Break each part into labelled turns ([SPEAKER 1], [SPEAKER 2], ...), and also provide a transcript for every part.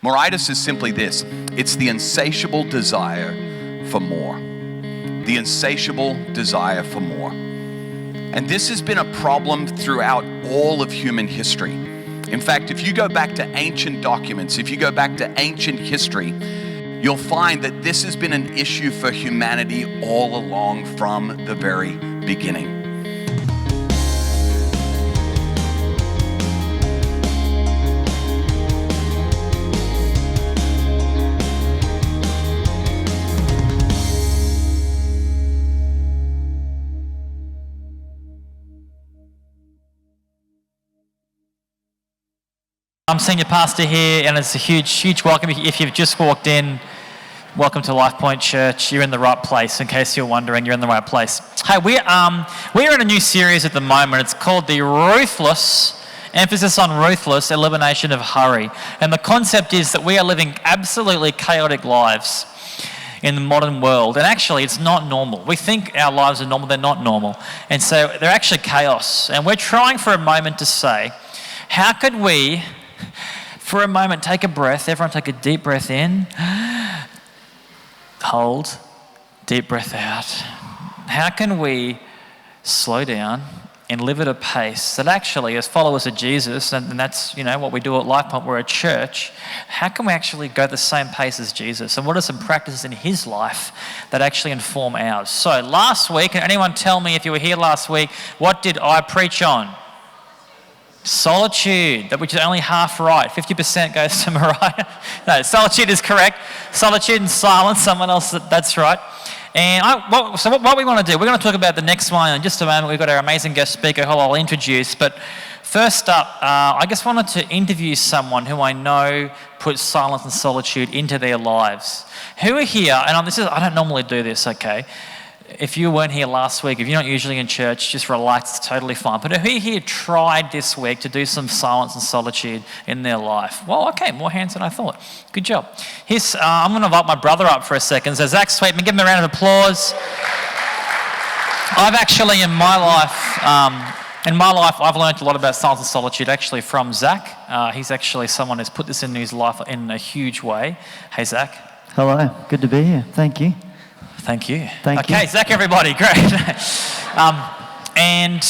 [SPEAKER 1] Moritis is simply this. It's the insatiable desire for more. The insatiable desire for more. And this has been a problem throughout all of human history. In fact, if you go back to ancient documents, if you go back to ancient history, you'll find that this has been an issue for humanity all along from the very beginning.
[SPEAKER 2] I'm senior pastor here, and it's a huge welcome. If you've just walked in, welcome to Lifepoint Church. You're in the right place. In case you're wondering, you're in the right place. Hey, we're in a new series at the moment. It's called the emphasis on ruthless elimination of hurry. And the concept is that we are living absolutely chaotic lives in the modern world. And actually, it's not normal. We think our lives are normal. They're not normal. And so they're actually chaos. And we're trying for a moment to say, how could we, for a moment, take a breath. Everyone take a deep breath in. Hold. Deep breath out. How can we slow down and live at a pace that actually, as followers of Jesus, and that's what we do at Lifepoint, we're a church, how can we actually go the same pace as Jesus? And what are some practices in his life that actually inform ours? So last week, can anyone tell me, if you were here last week, what did I preach on? Solitude, which is only half right. 50% goes to Mariah. No, solitude is correct. Solitude and silence, someone else, that's right. And what we want to do, we're going to talk about the next one in just a moment. We've got our amazing guest speaker who I'll introduce. But first up, I just wanted to interview someone who I know puts silence and solitude into their lives. Who are here, and I don't normally do this, okay? If you weren't here last week, if you're not usually in church, just relax, it's totally fine. But who here tried this week to do some silence and solitude in their life? Well, okay, more hands than I thought. Good job. I'm going to invite my brother up for a second. So Zach Sweetman, give him a round of applause. I've actually, in my life, I've learned a lot about silence and solitude actually from Zach. He's actually someone who's put this in his life in a huge way. Hey, Zach.
[SPEAKER 3] Hello, good to be here. Thank you.
[SPEAKER 2] Thank you.
[SPEAKER 3] Thank you.
[SPEAKER 2] Okay, Zach, everybody, great. And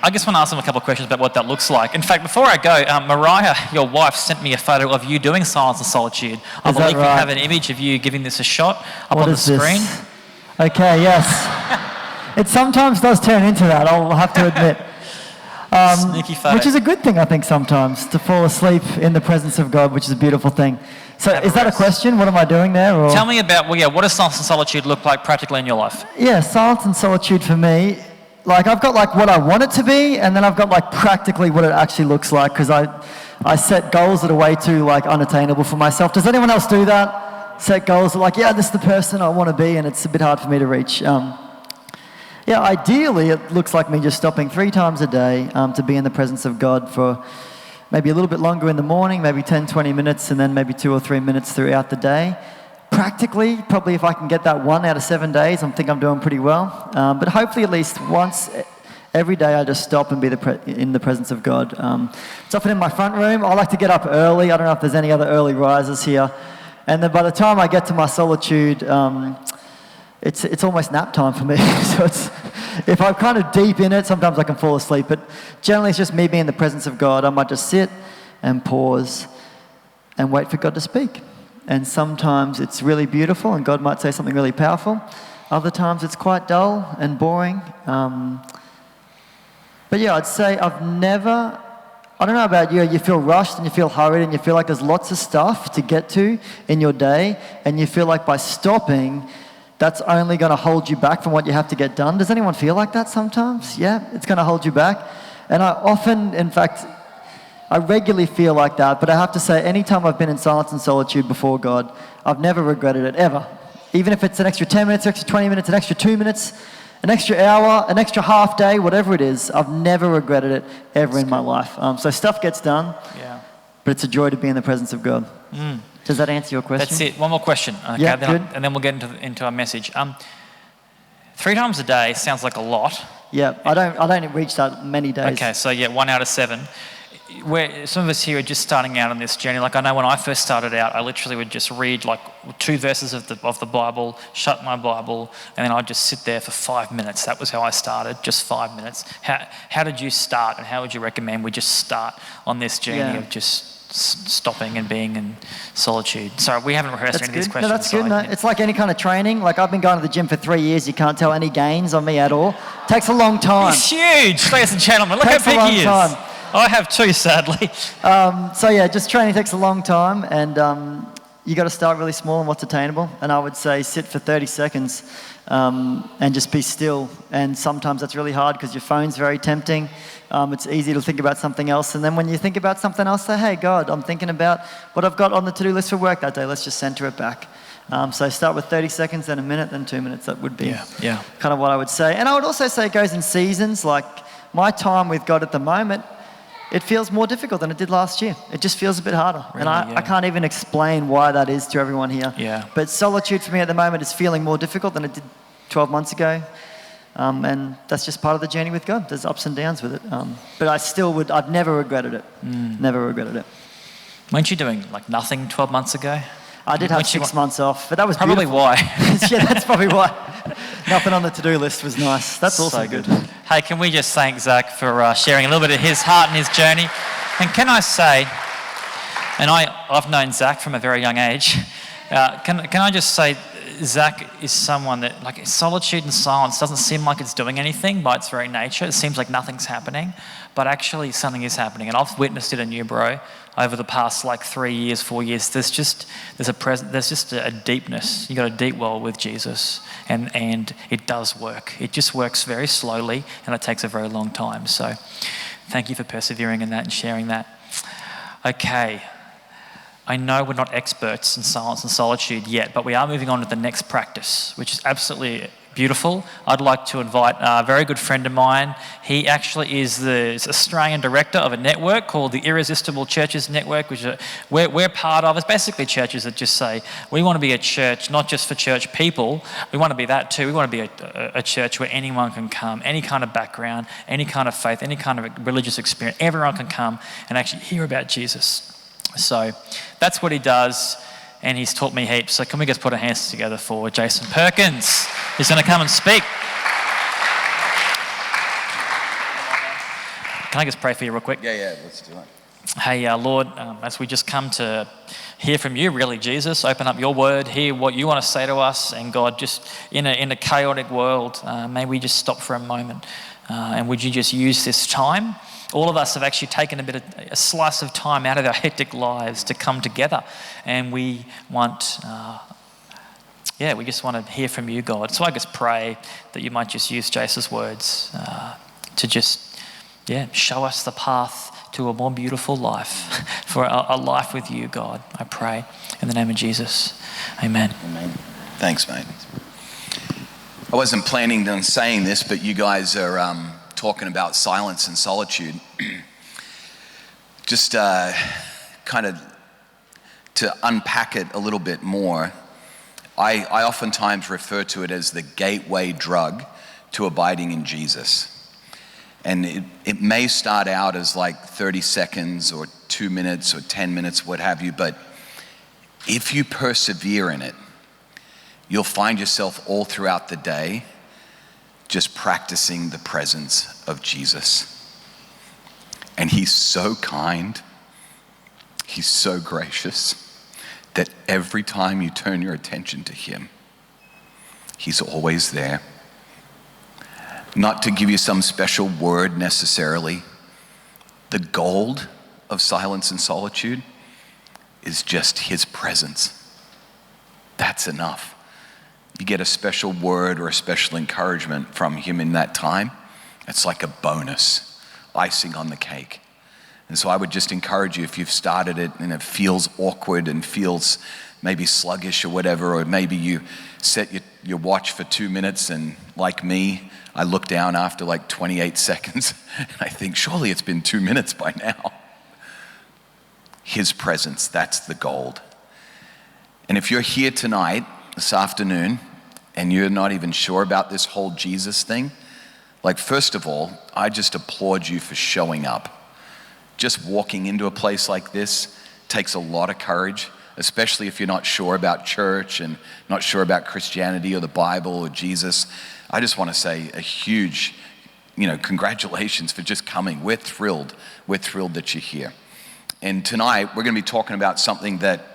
[SPEAKER 2] I just want to ask him a couple of questions about what that looks like. In fact, before I go, Mariah, your wife, sent me a photo of you doing silence and solitude. I believe we have an image of you giving this a shot up on the screen.
[SPEAKER 3] This? Okay, yes. It sometimes does turn into that, I'll have to admit.
[SPEAKER 2] Sneaky photo.
[SPEAKER 3] Which is a good thing, I think, sometimes, to fall asleep in the presence of God, which is a beautiful thing. So is that a question? What am I doing there? Or?
[SPEAKER 2] Tell me about, what does silence and solitude look like practically in your life?
[SPEAKER 3] Yeah, silence and solitude for me, I've got what I want it to be, and then I've got practically what it actually looks like, because I set goals that are way too unattainable for myself. Does anyone else do that? Set goals that this is the person I want to be, and it's a bit hard for me to reach. Ideally it looks like me just stopping 3 times a day to be in the presence of God for maybe a little bit longer in the morning, maybe 10, 20 minutes, and then maybe 2 or 3 minutes throughout the day. Practically, probably if I can get that 1 out of 7 days, I think I'm doing pretty well. But hopefully at least once every day I just stop and be in the presence of God. It's often in my front room. I like to get up early. I don't know if there's any other early risers here. And then by the time I get to my solitude, it's almost nap time for me. So if I'm kind of deep in it, sometimes I can fall asleep. But generally, it's just me being in the presence of God. I might just sit and pause and wait for God to speak. And sometimes it's really beautiful and God might say something really powerful. Other times it's quite dull and boring. But I'd say I don't know about you, you feel rushed and you feel hurried and you feel like there's lots of stuff to get to in your day, and you feel like by stopping, that's only going to hold you back from what you have to get done. Does anyone feel like that sometimes? Yeah, it's going to hold you back. And I often, in fact, I regularly feel like that, but I have to say, anytime I've been in silence and solitude before God, I've never regretted it, ever. Even if it's an extra 10 minutes, an extra 20 minutes, an extra 2 minutes, an extra hour, an extra half day, whatever it is, I've never regretted it ever in my life. So stuff gets done, but it's a joy to be in the presence of God. Does that answer your question?
[SPEAKER 2] That's it. One more question. Okay,
[SPEAKER 3] yeah, good.
[SPEAKER 2] And then we'll get into our message. 3 times a day sounds like a lot.
[SPEAKER 3] Yeah, I don't reach that many days.
[SPEAKER 2] Okay, so 1 out of 7. some of us here are just starting out on this journey. Like I know when I first started out, I literally would just read like 2 verses of the Bible, shut my Bible, and then I'd just sit there for 5 minutes. That was how I started, just 5 minutes. How did you start, and how would you recommend we just start on this journey of just stopping and being in solitude? Sorry, we haven't rehearsed any of these questions.
[SPEAKER 3] No, that's good. No, it's like any kind of training. Like I've been going to the gym for 3 years. You can't tell any gains on me at all. Takes a long time.
[SPEAKER 2] He's huge, ladies and gentlemen. Look
[SPEAKER 3] Takes
[SPEAKER 2] how big he is.
[SPEAKER 3] time.
[SPEAKER 2] I have 2, sadly.
[SPEAKER 3] So yeah, just training takes a long time, and you got to start really small and what's attainable. And I would say sit for 30 seconds and just be still. And sometimes that's really hard because your phone's very tempting. It's easy to think about something else. And then when you think about something else, say, hey, God, I'm thinking about what I've got on the to-do list for work that day. Let's just center it back. So start with 30 seconds, then a minute, then 2 minutes. That would be kind of what I would say. And I would also say it goes in seasons. Like my time with God at the moment, it feels more difficult than it did last year. It just feels a bit harder. Really, and I can't even explain why that is to everyone here.
[SPEAKER 2] Yeah.
[SPEAKER 3] But solitude for me at the moment is feeling more difficult than it did 12 months ago. And that's just part of the journey with God. There's ups and downs with it. But I've never regretted it. Never regretted it.
[SPEAKER 2] Weren't you doing like nothing 12 months ago?
[SPEAKER 3] I did have 6 months off, but that was
[SPEAKER 2] probably
[SPEAKER 3] beautiful.
[SPEAKER 2] why.
[SPEAKER 3] Yeah, that's probably why. Nothing on the to-do list was nice. That's also
[SPEAKER 2] So
[SPEAKER 3] good.
[SPEAKER 2] Hey, can we just thank Zach for sharing a little bit of his heart and his journey? And can I say, and I've known Zach from a very young age, can I just say, Zach is someone that, like, solitude and silence doesn't seem like it's doing anything by its very nature. It seems like nothing's happening, but actually something is happening. And I've witnessed it in you, bro, over the past like 3 years, 4 years. There's just a deepness. You got a deep well with Jesus, and it does work. It just works very slowly, and it takes a very long time. So thank you for persevering in that and sharing that. Okay. I know we're not experts in silence and solitude yet, but we are moving on to the next practice, which is absolutely beautiful. I'd like to invite a very good friend of mine. He actually is the Australian director of a network called the Irresistible Churches Network, which we're part of. It's basically churches that just say, we want to be a church, not just for church people. We want to be that too. We want to be a church where anyone can come, any kind of background, any kind of faith, any kind of religious experience. Everyone can come and actually hear about Jesus. So that's what he does, and he's taught me heaps. So can we just put our hands together for Jason Perkins, who's going to come and speak. Can I just pray for you real quick?
[SPEAKER 1] Yeah, let's do it.
[SPEAKER 2] Hey, Lord, as we just come to hear from you, really, Jesus, open up your word, hear what you want to say to us, and God, just in a chaotic world, may we just stop for a moment, and would you just use this time? All of us have actually taken a slice of time out of our hectic lives to come together, and we want, we just want to hear from you, God. So I just pray that you might just use Jason's words to just, show us the path to a more beautiful life, for a life with you, God. I pray in the name of Jesus. Amen.
[SPEAKER 1] Amen. Thanks, mate. I wasn't planning on saying this, but you guys are talking about silence and solitude. Just kind of to unpack it a little bit more, I oftentimes refer to it as the gateway drug to abiding in Jesus. And it may start out as like 30 seconds or 2 minutes or 10 minutes, what have you, but if you persevere in it, you'll find yourself all throughout the day just practicing the presence of Jesus. And he's so kind, he's so gracious, that every time you turn your attention to him, he's always there. Not to give you some special word necessarily. The gold of silence and solitude is just his presence. That's enough. You get a special word or a special encouragement from him in that time, it's like a bonus, icing on the cake. And so I would just encourage you, if you've started it and it feels awkward and feels maybe sluggish or whatever, or maybe you set your watch for 2 minutes, and like me, I look down after like 28 seconds and I think, surely it's been 2 minutes by now. His presence, that's the gold. And if you're here tonight, this afternoon, and you're not even sure about this whole Jesus thing, like, first of all, I just applaud you for showing up. just walking into a place like this takes a lot of courage, especially if you're not sure about church and not sure about Christianity or the Bible or Jesus. I just want to say a huge, congratulations for just coming. We're thrilled that you're here. And tonight, we're going to be talking about something that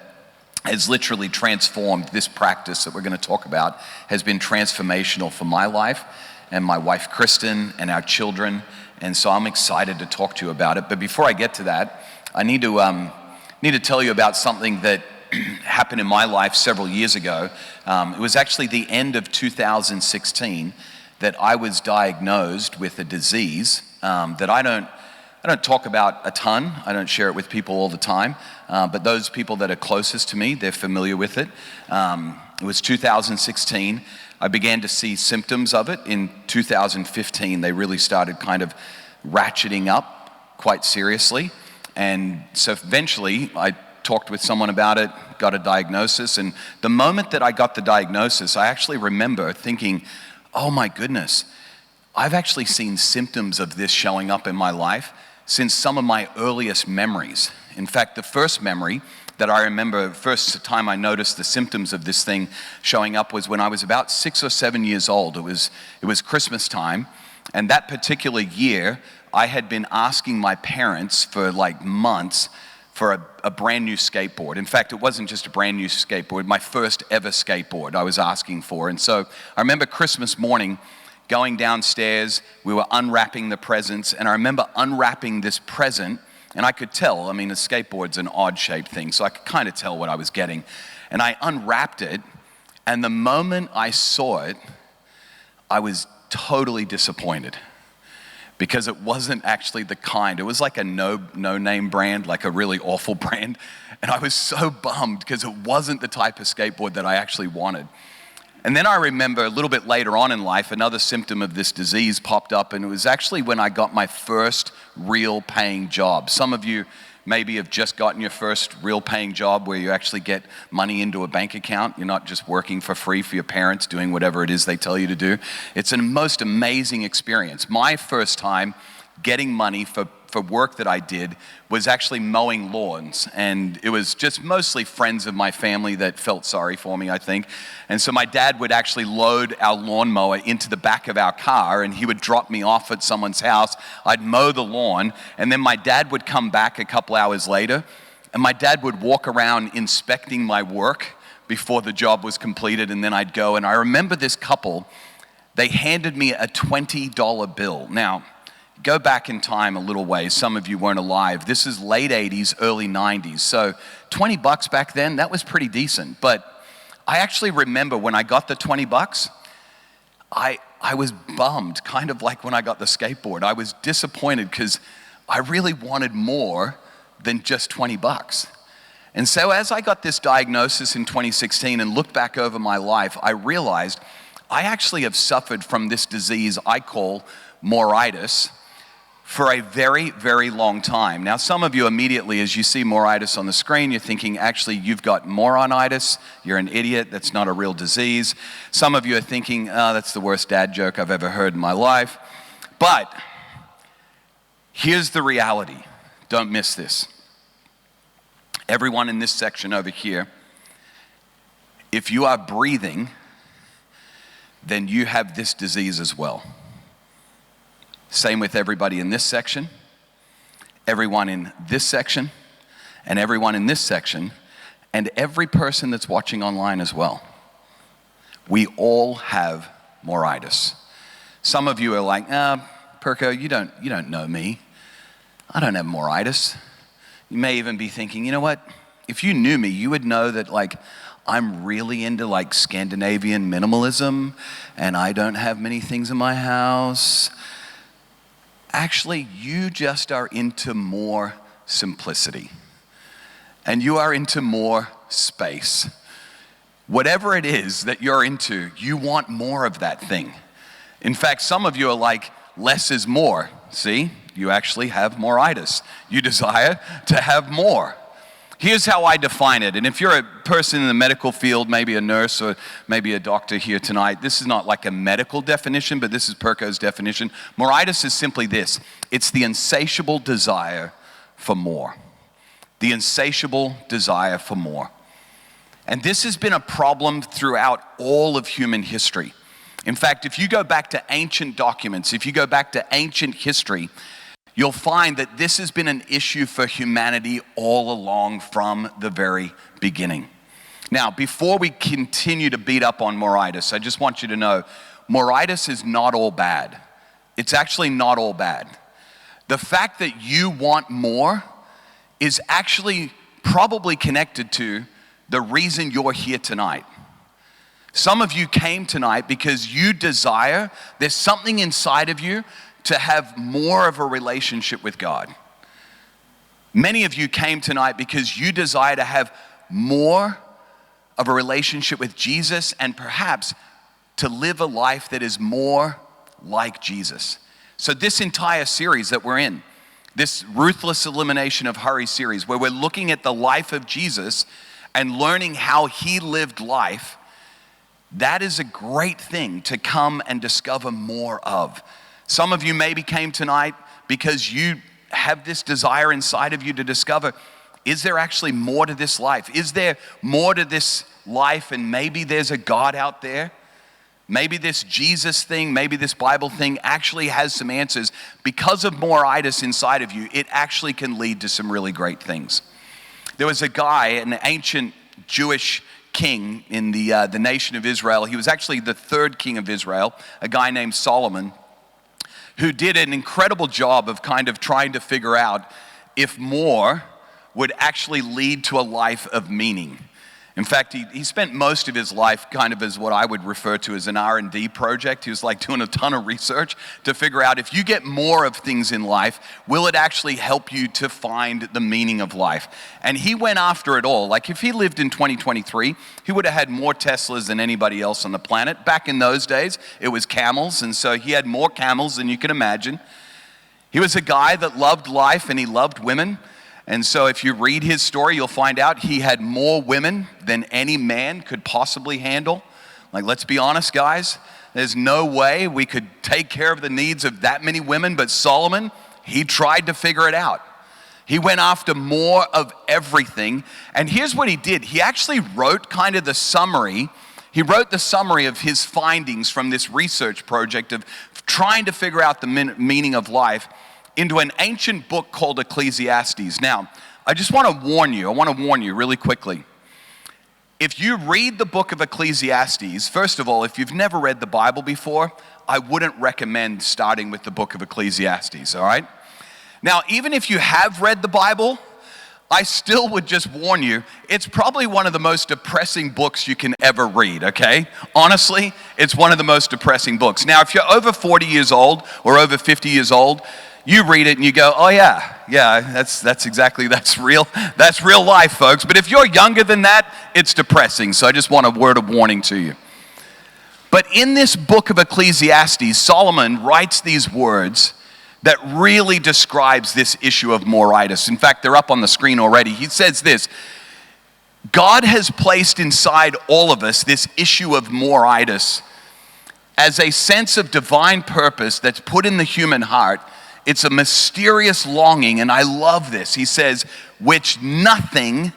[SPEAKER 1] has literally transformed this practice that we're going to talk about, has been transformational for my life and my wife, Kristen, and our children. And so I'm excited to talk to you about it. But before I get to that, I need to tell you about something that happened in my life several years ago. It was actually the end of 2016 that I was diagnosed with a disease that I don't talk about a ton. I don't share it with people all the time. But those people that are closest to me, they're familiar with it. It was 2016. I began to see symptoms of it in 2015. They really started kind of ratcheting up quite seriously. And so eventually I talked with someone about it, got a diagnosis. And the moment that I got the diagnosis, I actually remember thinking, oh my goodness, I've actually seen symptoms of this showing up in my life since some of my earliest memories. In fact, the first memory that I remember, first time I noticed the symptoms of this thing showing up was when I was about 6 or 7 years old. It was Christmas time, and that particular year, I had been asking my parents for like months for a brand new skateboard. In fact, it wasn't just a brand new skateboard, my first ever skateboard I was asking for. And so I remember Christmas morning going downstairs, we were unwrapping the presents, and I remember unwrapping this present, and I could tell, a skateboard's an odd-shaped thing, so I could kind of tell what I was getting. And I unwrapped it, and the moment I saw it, I was totally disappointed because it wasn't actually the kind. It was like a no-name brand, like a really awful brand, and I was so bummed because it wasn't the type of skateboard that I actually wanted. And then I remember a little bit later on in life, another symptom of this disease popped up, and it was actually when I got my first real paying job. Some of you maybe have just gotten your first real paying job where you actually get money into a bank account. You're not just working for free for your parents, doing whatever it is they tell you to do. It's a most amazing experience. My first time getting money for work that I did was actually mowing lawns, and it was just mostly friends of my family that felt sorry for me, I think. And so my dad would actually load our lawnmower into the back of our car, and he would drop me off at someone's house. I'd mow the lawn, and then my dad would come back a couple hours later, and my dad would walk around inspecting my work before the job was completed, and then I'd go. And I remember this couple, they handed me a $20 bill. Now, go back in time a little ways. Some of you weren't alive. This is late 80s, early 90s. So $20 back then, that was pretty decent. But I actually remember when I got the $20, I was bummed, kind of like when I got the skateboard. I was disappointed because I really wanted more than just $20. And so as I got this diagnosis in 2016 and looked back over my life, I realized I actually have suffered from this disease I call moritis for a very, very long time. Now, some of you immediately, as you see moritis on the screen, you're thinking, actually, you've got moronitis. You're an idiot. That's not a real disease. Some of you are thinking, oh, that's the worst dad joke I've ever heard in my life. But here's the reality. Don't miss this. Everyone in this section over here, if you are breathing, then you have this disease as well. Same with everybody in this section, everyone in this section, and everyone in this section, and every person that's watching online as well. We all have moritis. Some of you are like, Perko, you don't know me. I don't have moritis. You may even be thinking, you know what? If you knew me, you would know that I'm really into Scandinavian minimalism, and I don't have many things in my house. Actually, you just are into more simplicity, and you are into more space. Whatever it is that you're into, you want more of that thing. In fact, some of you are like, less is more. See, you actually have moritis. You desire to have more. Here's how I define it. And if you're a person in the medical field, maybe a nurse or maybe a doctor here tonight, this is not like a medical definition, but this is Perko's definition. Moritis is simply this. It's the insatiable desire for more. The insatiable desire for more. And this has been a problem throughout all of human history. In fact, if you go back to ancient documents, if you go back to ancient history, you'll find that this has been an issue for humanity all along from the very beginning. Now, before we continue to beat up on moritis, I just want you to know, moritis is not all bad. It's actually not all bad. The fact that you want more is actually probably connected to the reason you're here tonight. Some of you came tonight because you desire, there's something inside of you to have more of a relationship with God. Many of you came tonight because you desire to have more of a relationship with Jesus and perhaps to live a life that is more like Jesus. So this entire series that we're in, this Ruthless Elimination of Hurry series, where we're looking at the life of Jesus and learning how he lived life, that is a great thing to come and discover more of. Some of you maybe came tonight because you have this desire inside of you to discover, is there actually more to this life? Is there more to this life, and maybe there's a God out there? Maybe this Jesus thing, maybe this Bible thing actually has some answers. Because of moritis inside of you, it actually can lead to some really great things. There was a guy, an ancient Jewish king in the nation of Israel. He was actually the third king of Israel, a guy named Solomon, who did an incredible job of kind of trying to figure out if more would actually lead to a life of meaning. In fact, he spent most of his life kind of as what I would refer to as an R&D project. He was like doing a ton of research to figure out if you get more of things in life, will it actually help you to find the meaning of life? And he went after it all. Like if he lived in 2023, he would have had more Teslas than anybody else on the planet. Back in those days, it was camels, and so he had more camels than you can imagine. He was a guy that loved life and he loved women. And so if you read his story, you'll find out he had more women than any man could possibly handle. Like, let's be honest, guys. There's no way we could take care of the needs of that many women, but Solomon, he tried to figure it out. He went after more of everything. And here's what he did. He actually wrote kind of the summary. He wrote the summary of his findings from this research project of trying to figure out the meaning of life into an ancient book called Ecclesiastes. Now, I just want to warn you really quickly. If you read the book of Ecclesiastes, first of all, if you've never read the Bible before, I wouldn't recommend starting with the book of Ecclesiastes, all right? Now, even if you have read the Bible, I still would just warn you, it's probably one of the most depressing books you can ever read, okay? Honestly, it's one of the most depressing books. Now, if you're over 40 years old or over 50 years old, you read it and you go, oh yeah, that's real life, folks. But if you're younger than that, it's depressing. So I just want a word of warning to you. But in this book of Ecclesiastes, Solomon writes these words that really describes this issue of moritis. In fact, they're up on the screen already. He says this: God has placed inside all of us this issue of moritis as a sense of divine purpose that's put in the human heart. It's a mysterious longing, and I love this. He says, which nothing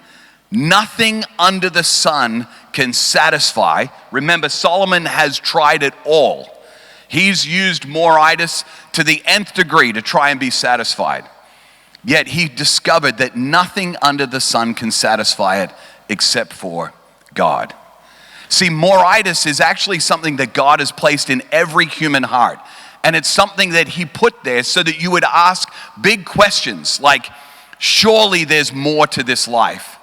[SPEAKER 1] under the sun can satisfy. Remember, Solomon has tried it all. He's used moritis to the nth degree to try and be satisfied. Yet he discovered that nothing under the sun can satisfy it except for God. See, moritis is actually something that God has placed in every human heart. And it's something that he put there so that you would ask big questions like, surely there's more to this life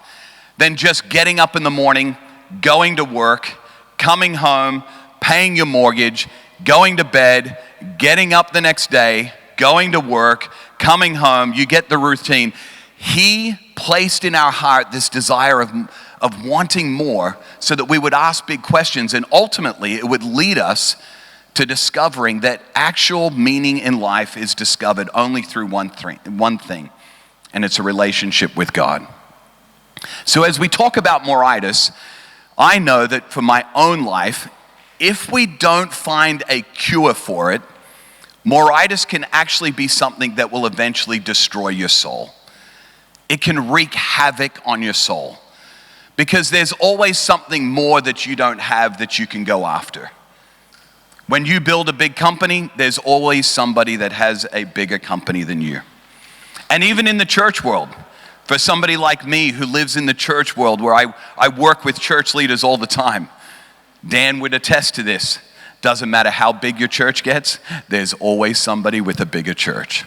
[SPEAKER 1] than just getting up in the morning, going to work, coming home, paying your mortgage, going to bed, getting up the next day, going to work, coming home. You get the routine. He placed in our heart this desire of wanting more so that we would ask big questions, and ultimately it would lead us to discovering that actual meaning in life is discovered only through one thing, and it's a relationship with God. So as we talk about moritis, I know that for my own life, if we don't find a cure for it, moritis can actually be something that will eventually destroy your soul. it can wreak havoc on your soul. Because there's always something more that you don't have that you can go after. When you build a big company, there's always somebody that has a bigger company than you. And even in the church world, for somebody like me who lives in the church world where I work with church leaders all the time, Dan would attest to this. Doesn't matter how big your church gets, there's always somebody with a bigger church.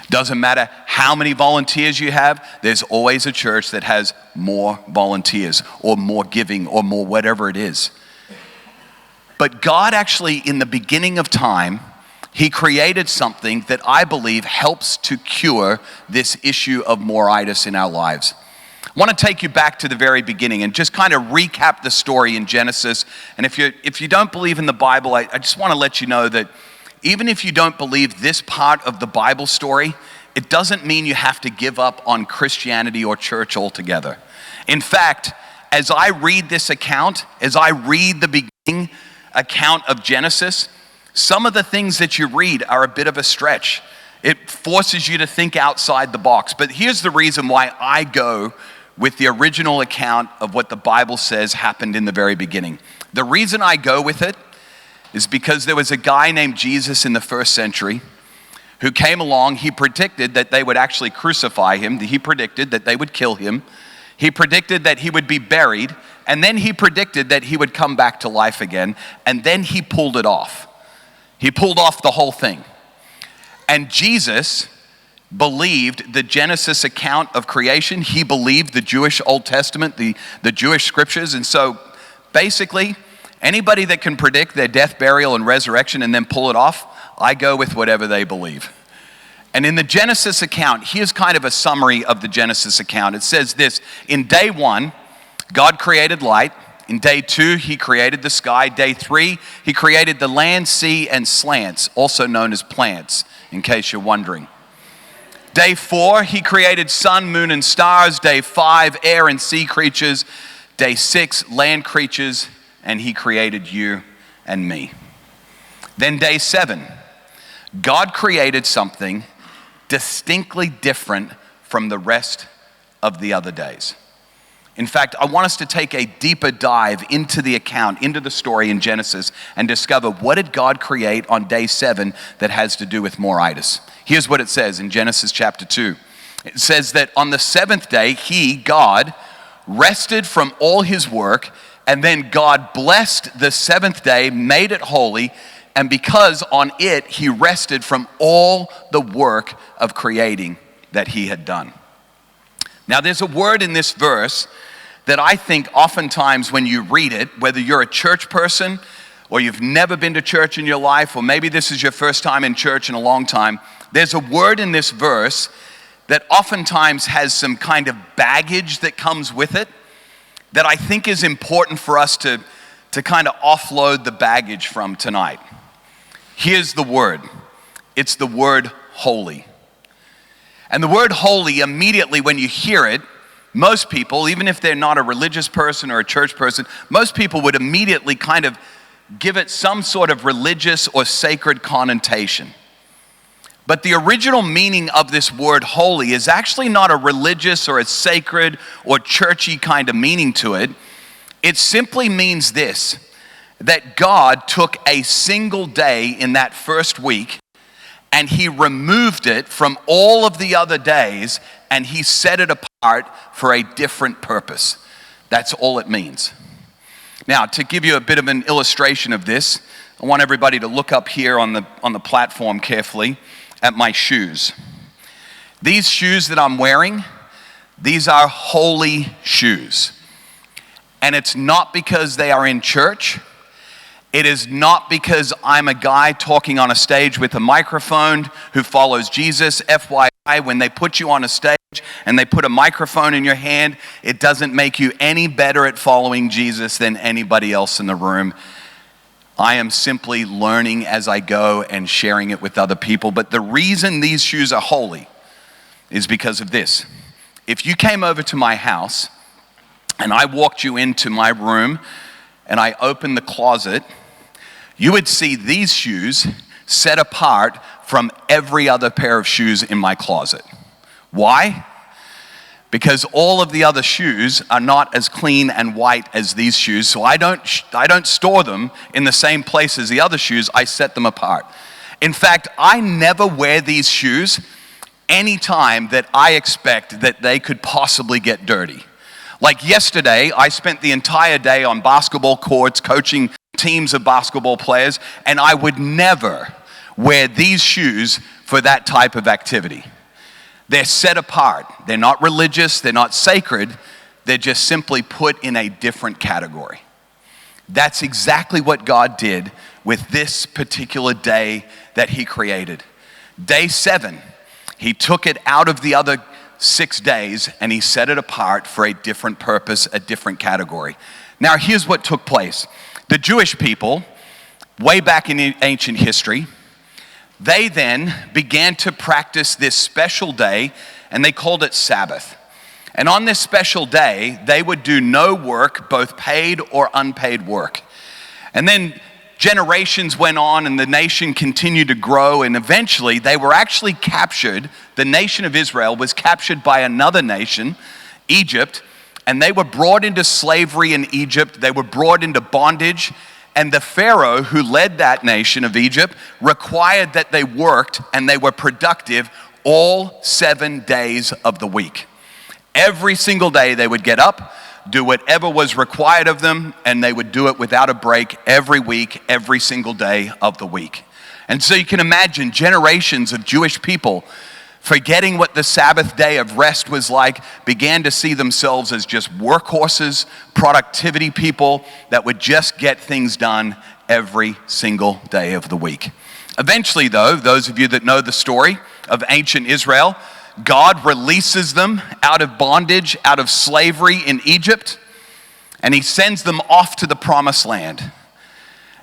[SPEAKER 1] Doesn't matter how many volunteers you have, there's always a church that has more volunteers or more giving or more whatever it is. But God actually, in the beginning of time, He created something that I believe helps to cure this issue of moritis in our lives. I want to take you back to the very beginning and just kind of recap the story in Genesis. And if you don't believe in the Bible, I just want to let you know that even if you don't believe this part of the Bible story, it doesn't mean you have to give up on Christianity or church altogether. In fact, as I read this account, as I read the beginning account of Genesis, some of the things that you read are a bit of a stretch. It forces you to think outside the box. But here's the reason why I go with the original account of what the Bible says happened in the very beginning. The reason I go with it is because there was a guy named Jesus in the first century who came along. He predicted that they would actually crucify him. He predicted that they would kill him. He predicted that he would be buried. And then he predicted that he would come back to life again. And then he pulled it off. He pulled off the whole thing. And Jesus believed the Genesis account of creation. He believed the Jewish Old Testament, the Jewish scriptures. And so basically, anybody that can predict their death, burial, and resurrection and then pull it off, I go with whatever they believe. And in the Genesis account, here's kind of a summary of the Genesis account. It says this: in day 1, God created light. In day 2, He created the sky. Day 3, He created the land, sea, and slants, also known as plants, in case you're wondering. Day 4, He created sun, moon, and stars. Day 5, air and sea creatures. Day 6, land creatures. And He created you and me. Then day 7, God created something distinctly different from the rest of the other days. In fact, I want us to take a deeper dive into the account, into the story in Genesis, and discover what did God create on day 7 that has to do with moritis. Here's what it says in Genesis chapter 2. It says that on the 7th day, He, God, rested from all His work. And then God blessed the 7th day, made it holy, and because on it He rested from all the work of creating that He had done. Now there's a word in this verse that I think oftentimes when you read it, whether you're a church person or you've never been to church in your life, or maybe this is your first time in church in a long time, there's a word in this verse that oftentimes has some kind of baggage that comes with it, that I think is important for us to kind of offload the baggage from tonight. Here's the word. It's the word holy. And the word holy, immediately when you hear it, most people, even if they're not a religious person or a church person, most people would immediately kind of give it some sort of religious or sacred connotation. But the original meaning of this word holy is actually not a religious or a sacred or churchy kind of meaning to it. It simply means this: that God took a single day in that first week and He removed it from all of the other days and He set it apart for a different purpose. That's all it means. Now, to give you a bit of an illustration of this, I want everybody to look up here on the platform carefully at my shoes. These shoes that I'm wearing, these are holy shoes. And it's not because they are in church. It is not because I'm a guy talking on a stage with a microphone who follows Jesus. FYI, when they put you on a stage and they put a microphone in your hand, it doesn't make you any better at following Jesus than anybody else in the room. I am simply learning as I go and sharing it with other people. But the reason these shoes are holy is because of this. If you came over to my house and I walked you into my room and I opened the closet, you would see these shoes set apart from every other pair of shoes in my closet. Why? because all of the other shoes are not as clean and white as these shoes. So I don't store them in the same place as the other shoes. I set them apart. In fact, I never wear these shoes any time that I expect that they could possibly get dirty. Like yesterday, I spent the entire day on basketball courts coaching teams of basketball players, and I would never wear these shoes for that type of activity. They're set apart. They're not religious. They're not sacred. They're just simply put in a different category. That's exactly what God did with this particular day that he created. Day 7, he took it out of the other 6 days and he set it apart for a different purpose, a different category. Now, here's what took place. The Jewish people, way back in ancient history, they then began to practice this special day, and they called it Sabbath. And on this special day, they would do no work, both paid or unpaid work. And then generations went on, and the nation continued to grow, and eventually they were actually captured. The nation of Israel was captured by another nation, Egypt, and they were brought into slavery in Egypt. They were brought into bondage. And the Pharaoh who led that nation of Egypt required that they worked and they were productive all 7 days of the week. Every single day they would get up, do whatever was required of them, and they would do it without a break every week, every single day of the week. And so you can imagine generations of Jewish people, forgetting what the Sabbath day of rest was like, began to see themselves as just workhorses, productivity people that would just get things done every single day of the week. Eventually, though, those of you that know the story of ancient Israel, God releases them out of bondage, out of slavery in Egypt, and he sends them off to the promised land.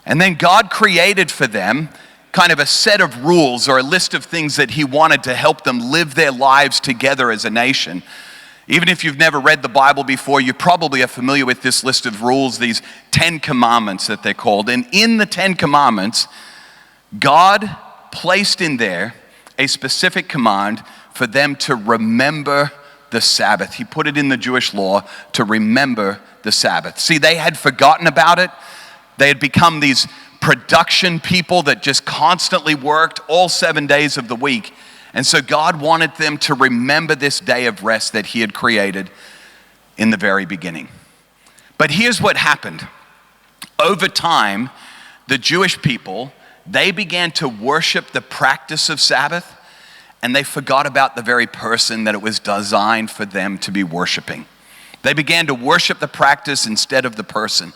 [SPEAKER 1] And then God created for them kind of a set of rules or a list of things that he wanted to help them live their lives together as a nation. Even if you've never read the Bible before, you probably are familiar with this list of rules, these 10 commandments that they're called. And in the 10 commandments, God placed in there a specific command for them to remember the Sabbath. He put it in the Jewish law to remember the Sabbath. See, they had forgotten about it. They had become these production people that just constantly worked all 7 days of the week. And so God wanted them to remember this day of rest that he had created in the very beginning. But here's what happened. Over time, the Jewish people, they began to worship the practice of Sabbath, and they forgot about the very person that it was designed for them to be worshiping. They began to worship the practice instead of the person.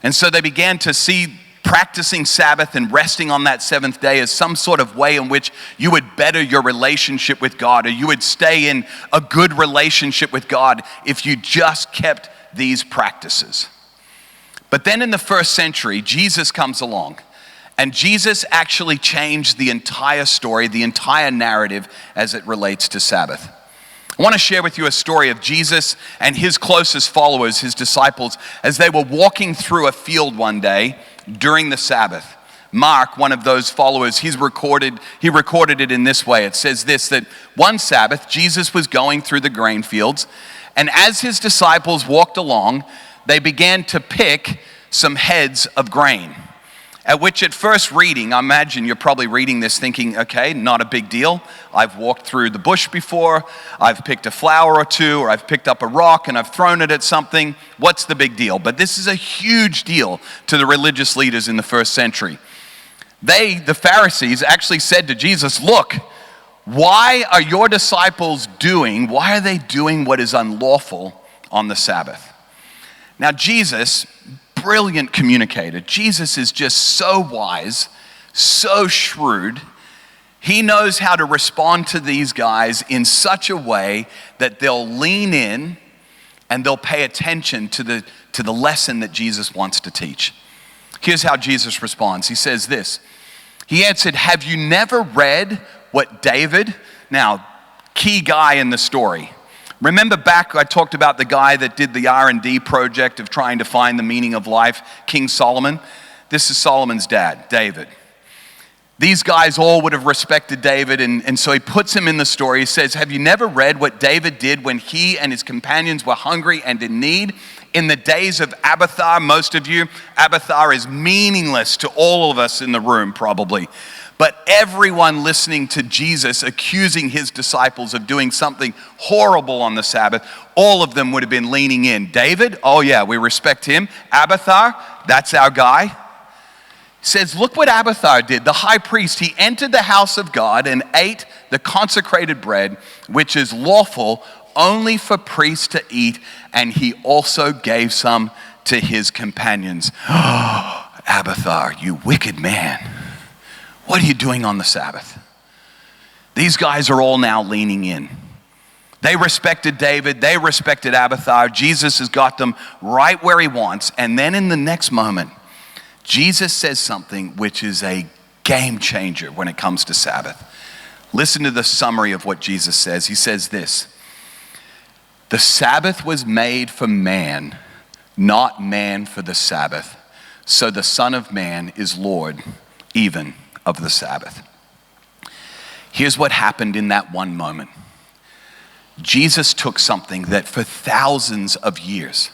[SPEAKER 1] And so they began to see practicing Sabbath and resting on that 7th day as some sort of way in which you would better your relationship with God, or you would stay in a good relationship with God if you just kept these practices. But then in the 1st century, Jesus comes along, and Jesus actually changed the entire story, the entire narrative as it relates to Sabbath. I want to share with you a story of Jesus and his closest followers, his disciples, as they were walking through a field one day during the Sabbath. Mark, one of those followers, he recorded it in this way. It says this, that one Sabbath, Jesus was going through the grain fields, and as his disciples walked along, they began to pick some heads of grain. At which at first reading, I imagine you're probably reading this thinking, okay, not a big deal. I've walked through the bush before, I've picked a flower or two, or I've picked up a rock and I've thrown it at something. What's the big deal? But this is a huge deal to the religious leaders in the 1st century. They, the Pharisees, actually said to Jesus, look, why are your disciples doing what is unlawful on the Sabbath? Now Jesus, brilliant communicator. Jesus is just so wise, so shrewd. He knows how to respond to these guys in such a way that they'll lean in and they'll pay attention to the lesson that Jesus wants to teach. Here's how Jesus responds. He says this. He answered, have you never read what David, now key guy in the story. Remember back, I talked about the guy that did the R&D project of trying to find the meaning of life, King Solomon. This is Solomon's dad, David. These guys all would have respected David, and so he puts him in the story. He says, have you never read what David did when he and his companions were hungry and in need? In the days of Abiathar, most of you, Abiathar is meaningless to all of us in the room probably. But everyone listening to Jesus accusing his disciples of doing something horrible on the Sabbath, all of them would have been leaning in. David, oh yeah, we respect him. Abiathar, that's our guy. Says, look what Abiathar did. The high priest, he entered the house of God and ate the consecrated bread, which is lawful only for priests to eat, and he also gave some to his companions. Oh, Abiathar, you wicked man. What are you doing on the Sabbath? These guys are all now leaning in. They respected David. They respected Abiathar. Jesus has got them right where he wants. And then in the next moment, Jesus says something which is a game changer when it comes to Sabbath. Listen to the summary of what Jesus says. He says this: the Sabbath was made for man, not man for the Sabbath. So the Son of Man is Lord even of the Sabbath. Here's what happened in that one moment. Jesus took something that for thousands of years,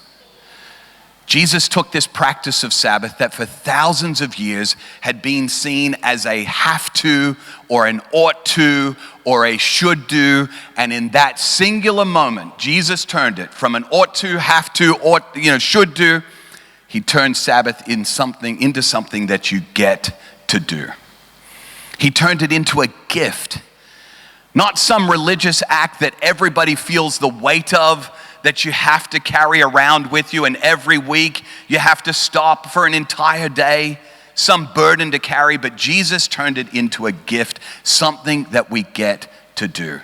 [SPEAKER 1] Jesus took this practice of Sabbath that for thousands of years had been seen as a have to or an ought to or a should do. And in that singular moment, Jesus turned it from an ought to, have to, ought, should do. He turned Sabbath into something that you get to do. He turned it into a gift, not some religious act that everybody feels the weight of, that you have to carry around with you, and every week you have to stop for an entire day, some burden to carry, but Jesus turned it into a gift, something that we get to do.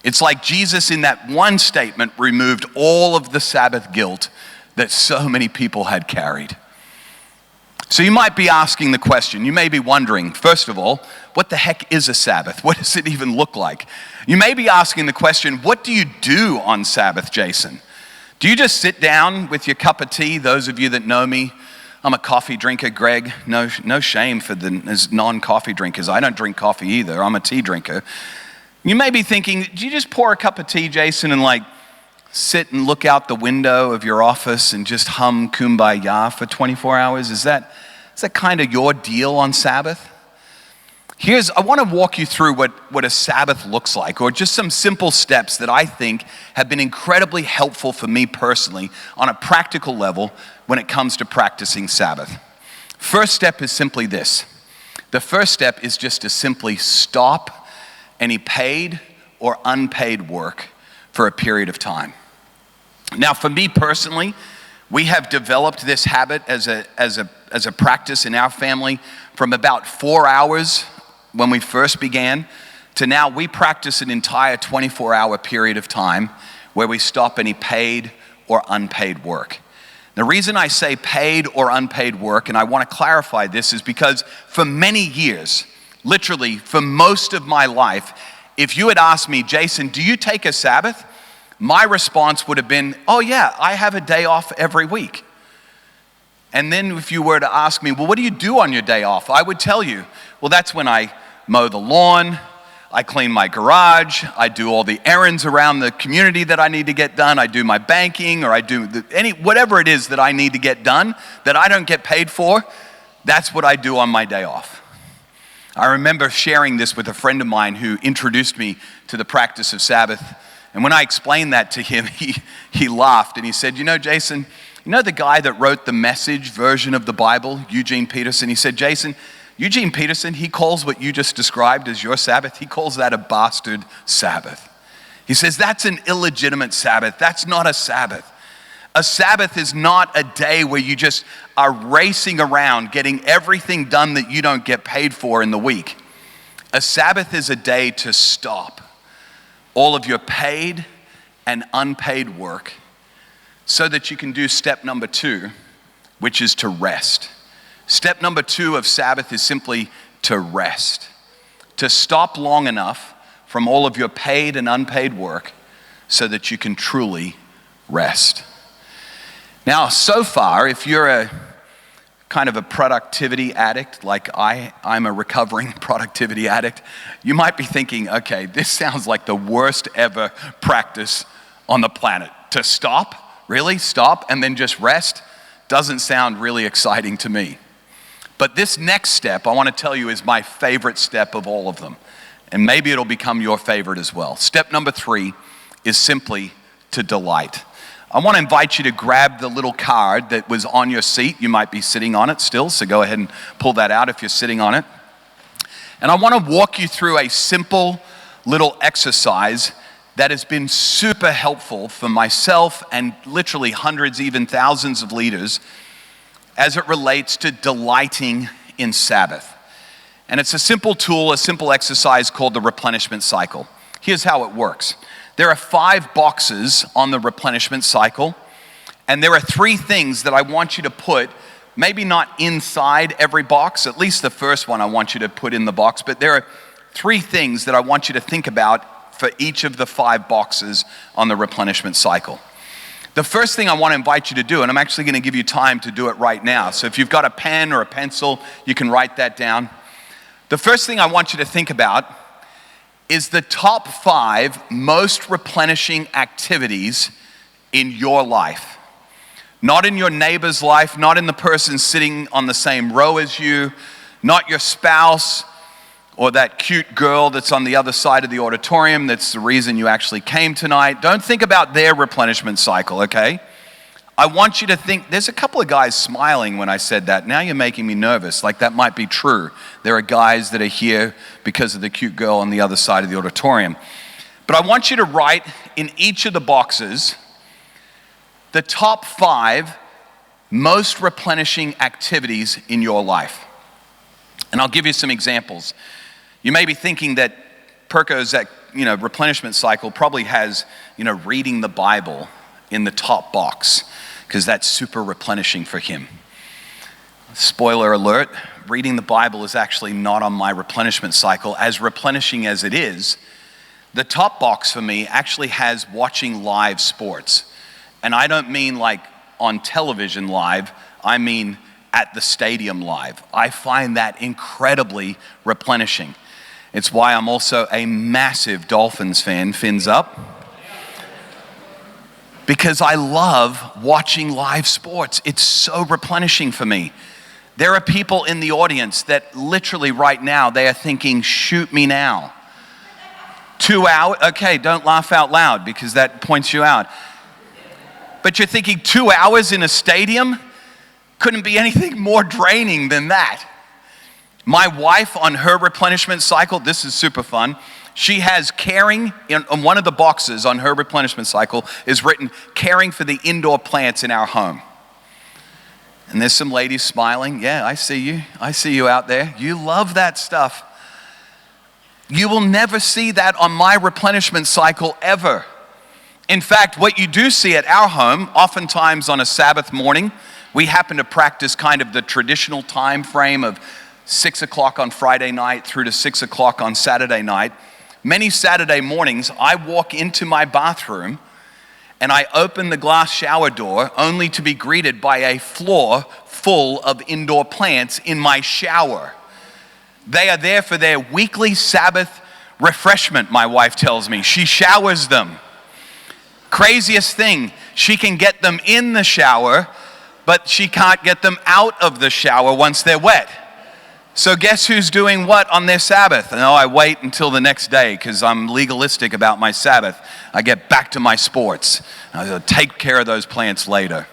[SPEAKER 1] It's like Jesus in that one statement removed all of the Sabbath guilt that so many people had carried. So you might be asking the question, you may be wondering, first of all, what the heck is a Sabbath? What does it even look like? You may be asking the question, what do you do on Sabbath, Jason? Do you just sit down with your cup of tea? Those of you that know me, I'm a coffee drinker, Greg. No shame for the non-coffee drinkers. I don't drink coffee either. I'm a tea drinker. You may be thinking, do you just pour a cup of tea, Jason, and sit and look out the window of your office and just hum Kumbaya for 24 hours? Is that kind of your deal on Sabbath? I want to walk you through what a Sabbath looks like, or just some simple steps that I think have been incredibly helpful for me personally on a practical level when it comes to practicing Sabbath. First step is simply this. The first step is just to simply stop any paid or unpaid work for a period of time. Now, for me personally, we have developed this habit as a practice in our family from about 4 hours when we first began to now we practice an entire 24-hour period of time where we stop any paid or unpaid work. The reason I say paid or unpaid work, and I want to clarify this, is because for many years, literally for most of my life, if you had asked me, Jason, do you take a Sabbath? My response would have been, oh yeah, I have a day off every week. And then if you were to ask me, well, what do you do on your day off? I would tell you, well, that's when I mow the lawn, I clean my garage, I do all the errands around the community that I need to get done, I do my banking, or I do whatever it is that I need to get done that I don't get paid for, that's what I do on my day off. I remember sharing this with a friend of mine who introduced me to the practice of Sabbath. And when I explained that to him, he laughed and he said, Jason, the guy that wrote the Message version of the Bible, Eugene Peterson? He said, Jason, Eugene Peterson, he calls what you just described as your Sabbath, he calls that a bastard Sabbath. He says, that's an illegitimate Sabbath. That's not a Sabbath. A Sabbath is not a day where you just are racing around getting everything done that you don't get paid for in the week. A Sabbath is a day to stop all of your paid and unpaid work so that you can do step number 2, which is to rest. Step number 2 of Sabbath is simply to rest, to stop long enough from all of your paid and unpaid work so that you can truly rest. Now, so far, if you're a kind of a productivity addict, like I'm a recovering productivity addict, you might be thinking, okay, this sounds like the worst ever practice on the planet. To stop, really stop, and then just rest doesn't sound really exciting to me. But this next step, I want to tell you, is my favorite step of all of them. And maybe it'll become your favorite as well. Step number 3 is simply to delight. I want to invite you to grab the little card that was on your seat. You might be sitting on it still, so go ahead and pull that out if you're sitting on it. And I want to walk you through a simple little exercise that has been super helpful for myself and literally hundreds, even thousands of leaders as it relates to delighting in Sabbath. And it's a simple tool, a simple exercise called the replenishment cycle. Here's how it works. There are 5 boxes on the replenishment cycle, and there are 3 things that I want you to put, maybe not inside every box, at least the first one I want you to put in the box, but there are 3 things that I want you to think about for each of the 5 boxes on the replenishment cycle. The first thing I want to invite you to do, and I'm actually going to give you time to do it right now, so if you've got a pen or a pencil, you can write that down. The first thing I want you to think about is the top 5 most replenishing activities in your life. Not in your neighbor's life, not in the person sitting on the same row as you, not your spouse or that cute girl that's on the other side of the auditorium that's the reason you actually came tonight. Don't think about their replenishment cycle, okay? I want you to think, there's a couple of guys smiling when I said that. Now you're making me nervous, like that might be true. There are guys that are here because of the cute girl on the other side of the auditorium. But I want you to write in each of the boxes the top 5 most replenishing activities in your life. And I'll give you some examples. You may be thinking that Perko's replenishment cycle probably has, reading the Bible in the top box, because that's super replenishing for him. Spoiler alert, reading the Bible is actually not on my replenishment cycle. As replenishing as it is, the top box for me actually has watching live sports. And I don't mean like on television live, I mean at the stadium live. I find that incredibly replenishing. It's why I'm also a massive Dolphins fan, fins up. Because I love watching live sports. It's so replenishing for me. There are people in the audience that literally right now, they are thinking, shoot me now. 2 hours, okay, don't laugh out loud because that points you out. But you're thinking 2 hours in a stadium? Couldn't be anything more draining than that. My wife on her replenishment cycle, this is super fun. She has caring, on one of the boxes on her replenishment cycle is written, caring for the indoor plants in our home. And there's some ladies smiling. Yeah, I see you. I see you out there. You love that stuff. You will never see that on my replenishment cycle ever. In fact, what you do see at our home, oftentimes on a Sabbath morning, we happen to practice kind of the traditional time frame of 6 o'clock on Friday night through to 6 o'clock on Saturday night. Many Saturday mornings, I walk into my bathroom and I open the glass shower door only to be greeted by a floor full of indoor plants in my shower. They are there for their weekly Sabbath refreshment, my wife tells me. She showers them. Craziest thing, she can get them in the shower, but she can't get them out of the shower once they're wet. So guess who's doing what on their Sabbath? No, I wait until the next day because I'm legalistic about my Sabbath. I get back to my sports. I'll take care of those plants later.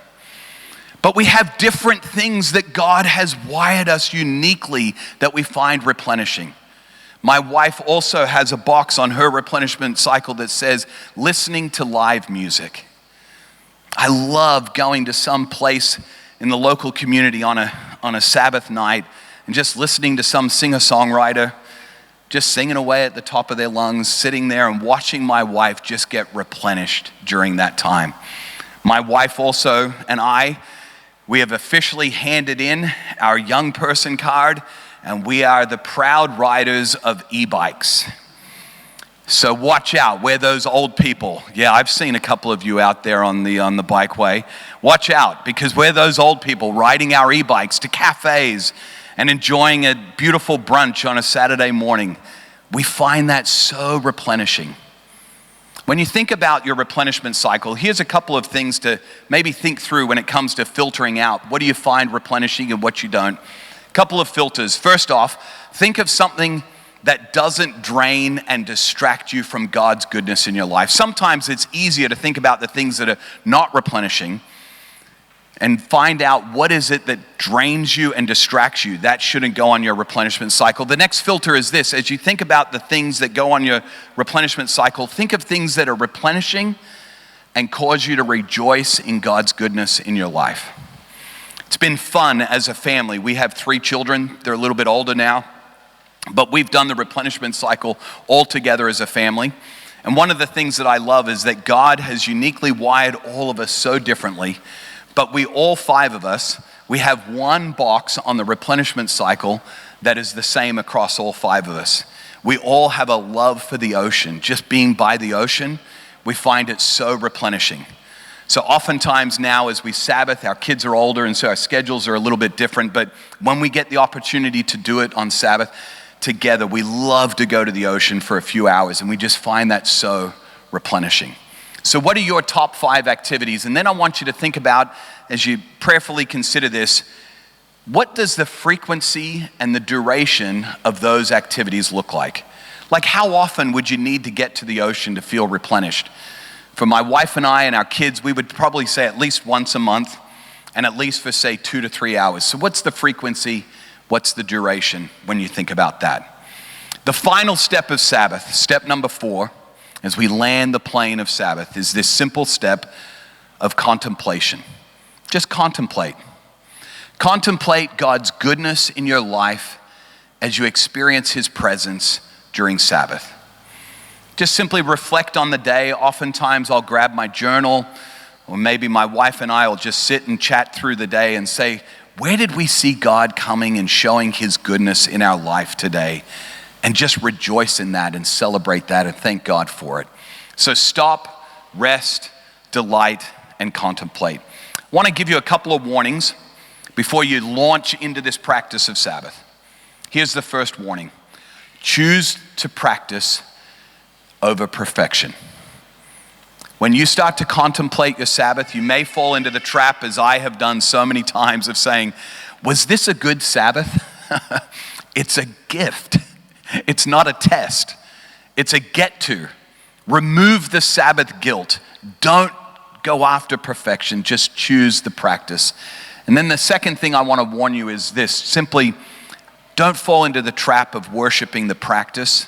[SPEAKER 1] But we have different things that God has wired us uniquely that we find replenishing. My wife also has a box on her replenishment cycle that says listening to live music. I love going to some place in the local community on a Sabbath night and just listening to some singer-songwriter, just singing away at the top of their lungs, sitting there and watching my wife just get replenished during that time. My wife also and I, we have officially handed in our young person card, and we are the proud riders of e-bikes. So watch out, we're those old people. Yeah, I've seen a couple of you out there on the bikeway. Watch out, because we're those old people riding our e-bikes to cafes and enjoying a beautiful brunch on a Saturday morning. We find that so replenishing. When you think about your replenishment cycle, here's a couple of things to maybe think through when it comes to filtering out. What do you find replenishing and what you don't? A couple of filters. First off, think of something that doesn't drain and distract you from God's goodness in your life. Sometimes it's easier to think about the things that are not replenishing and find out what is it that drains you and distracts you. That shouldn't go on your replenishment cycle. The next filter is this. As you think about the things that go on your replenishment cycle, think of things that are replenishing and cause you to rejoice in God's goodness in your life. It's been fun as a family. We have 3 children. They're a little bit older now, but we've done the replenishment cycle all together as a family. And one of the things that I love is that God has uniquely wired all of us so differently. But we all 5 of us, we have one box on the replenishment cycle that is the same across all 5 of us. We all have a love for the ocean. Just being by the ocean, we find it so replenishing. So oftentimes now as we Sabbath, our kids are older and so our schedules are a little bit different. But when we get the opportunity to do it on Sabbath together, we love to go to the ocean for a few hours, and we just find that so replenishing. So what are your top 5 activities? And then I want you to think about, as you prayerfully consider this, what does the frequency and the duration of those activities look like? Like, how often would you need to get to the ocean to feel replenished? For my wife and I and our kids, we would probably say at least once a month, and at least for, say, 2 to 3 hours. So what's the frequency? What's the duration when you think about that? The final step of Sabbath, step number 4, as we land the plane of Sabbath, is this simple step of contemplation. Just contemplate. Contemplate God's goodness in your life as you experience His presence during Sabbath. Just simply reflect on the day. Oftentimes I'll grab my journal, or maybe my wife and I will just sit and chat through the day and say, where did we see God coming and showing His goodness in our life today? And just rejoice in that and celebrate that and thank God for it. So stop, rest, delight, and contemplate. I want to give you a couple of warnings before you launch into this practice of Sabbath. Here's the first warning. Choose to practice over perfection. When you start to contemplate your Sabbath, you may fall into the trap, as I have done so many times, of saying, was this a good Sabbath? It's a gift. It's not a test. It's a get to. Remove the Sabbath guilt. Don't go after perfection. Just choose the practice. And then the second thing I want to warn you is this. Simply don't fall into the trap of worshiping the practice.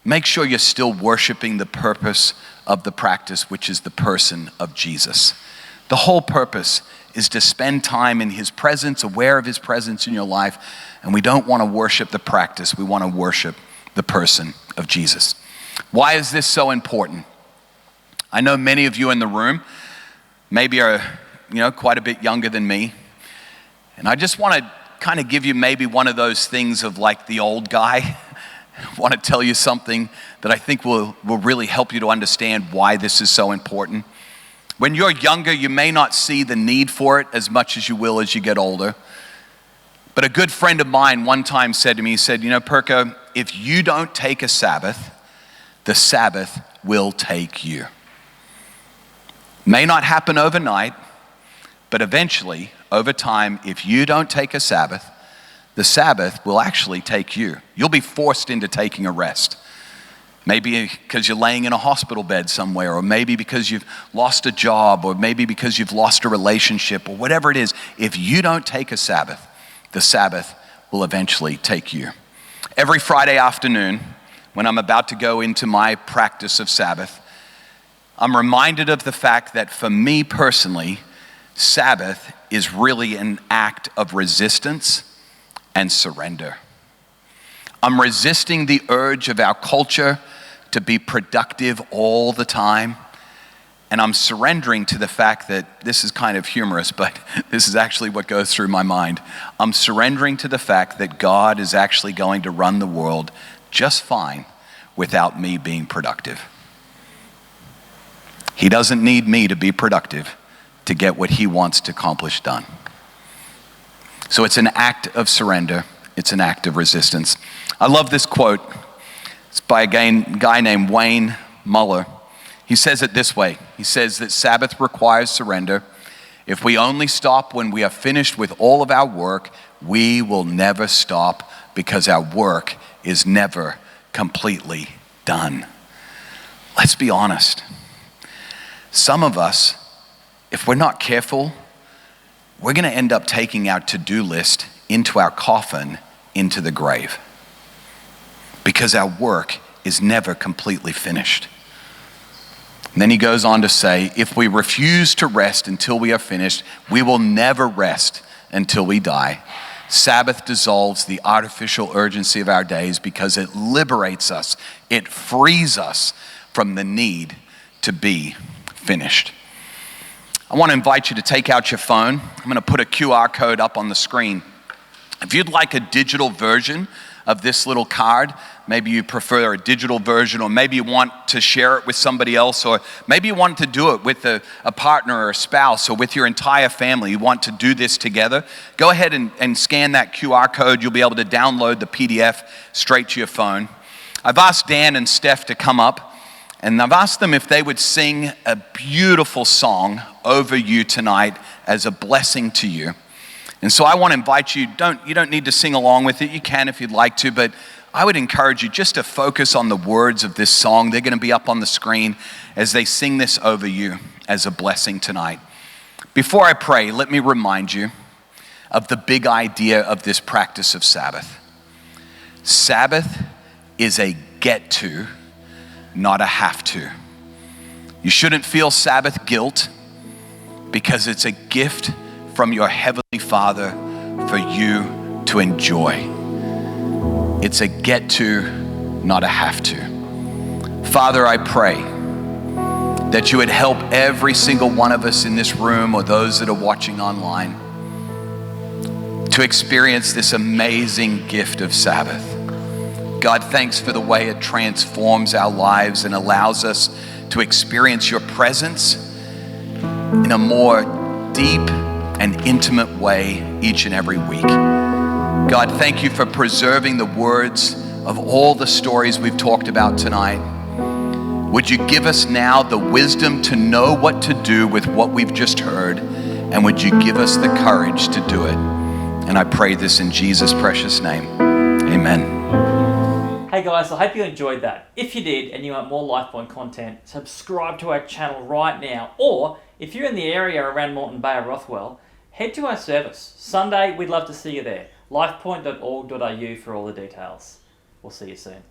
[SPEAKER 1] Make sure you're still worshiping the purpose of the practice, which is the person of Jesus. The whole purpose is to spend time in His presence, aware of His presence in your life. And we don't want to worship the practice. We want to worship the person of Jesus. Why is this so important? I know many of you in the room maybe are, quite a bit younger than me. And I just want to kind of give you maybe one of those things of like the old guy. I want to tell you something that I think will really help you to understand why this is so important. When you're younger, you may not see the need for it as much as you will as you get older. But a good friend of mine one time said to me, he said, Perka, if you don't take a Sabbath, the Sabbath will take you. May not happen overnight, but eventually, over time, if you don't take a Sabbath, the Sabbath will actually take you. You'll be forced into taking a rest. Maybe because you're laying in a hospital bed somewhere, or maybe because you've lost a job, or maybe because you've lost a relationship, or whatever it is. If you don't take a Sabbath, the Sabbath will eventually take you. Every Friday afternoon, when I'm about to go into my practice of Sabbath, I'm reminded of the fact that for me personally, Sabbath is really an act of resistance and surrender. I'm resisting the urge of our culture to be productive all the time. And I'm surrendering to the fact that, this is kind of humorous, but this is actually what goes through my mind. I'm surrendering to the fact that God is actually going to run the world just fine without me being productive. He doesn't need me to be productive to get what he wants to accomplish done. So it's an act of surrender. It's an act of resistance. I love this quote. It's by a guy named Wayne Muller. He says it this way. He says that Sabbath requires surrender. If we only stop when we are finished with all of our work, we will never stop because our work is never completely done. Let's be honest. Some of us, if we're not careful, we're going to end up taking our to-do list into our coffin, into the grave, because our work is never completely finished. And then he goes on to say, if we refuse to rest until we are finished, we will never rest until we die. Sabbath dissolves the artificial urgency of our days because it liberates us. It frees us from the need to be finished. I want to invite you to take out your phone. I'm going to put a QR code up on the screen. If you'd like a digital version of this little card, maybe you prefer a digital version, or maybe you want to share it with somebody else, or maybe you want to do it with a partner or a spouse, or with your entire family. You want to do this together. Go ahead and scan that QR code. You'll be able to download the PDF straight to your phone. I've asked Dan and Steph to come up, and I've asked them if they would sing a beautiful song over you tonight as a blessing to you. And so I want to invite you, you don't need to sing along with it. You can if you'd like to, but I would encourage you just to focus on the words of this song. They're going to be up on the screen as they sing this over you as a blessing tonight. Before I pray, let me remind you of the big idea of this practice of Sabbath. Sabbath is a get to, not a have to. You shouldn't feel Sabbath guilt, because it's a gift from your Heavenly Father for you to enjoy. It's a get to, not a have to. Father, I pray that you would help every single one of us in this room, or those that are watching online, to experience this amazing gift of Sabbath. God, thanks for the way it transforms our lives and allows us to experience your presence in a more deep and intimate way each and every week. God, thank you for preserving the words of all the stories we've talked about tonight. Would you give us now the wisdom to know what to do with what we've just heard, and would you give us the courage to do it? And I pray this in Jesus' precious name. Amen.
[SPEAKER 2] Hey guys, I hope you enjoyed that. If you did and you want more Lifepoint content, subscribe to our channel right now. Or if you're in the area around Moreton Bay or Rothwell, head to our service. Sunday, we'd love to see you there. lifepoint.org.au for all the details. We'll see you soon.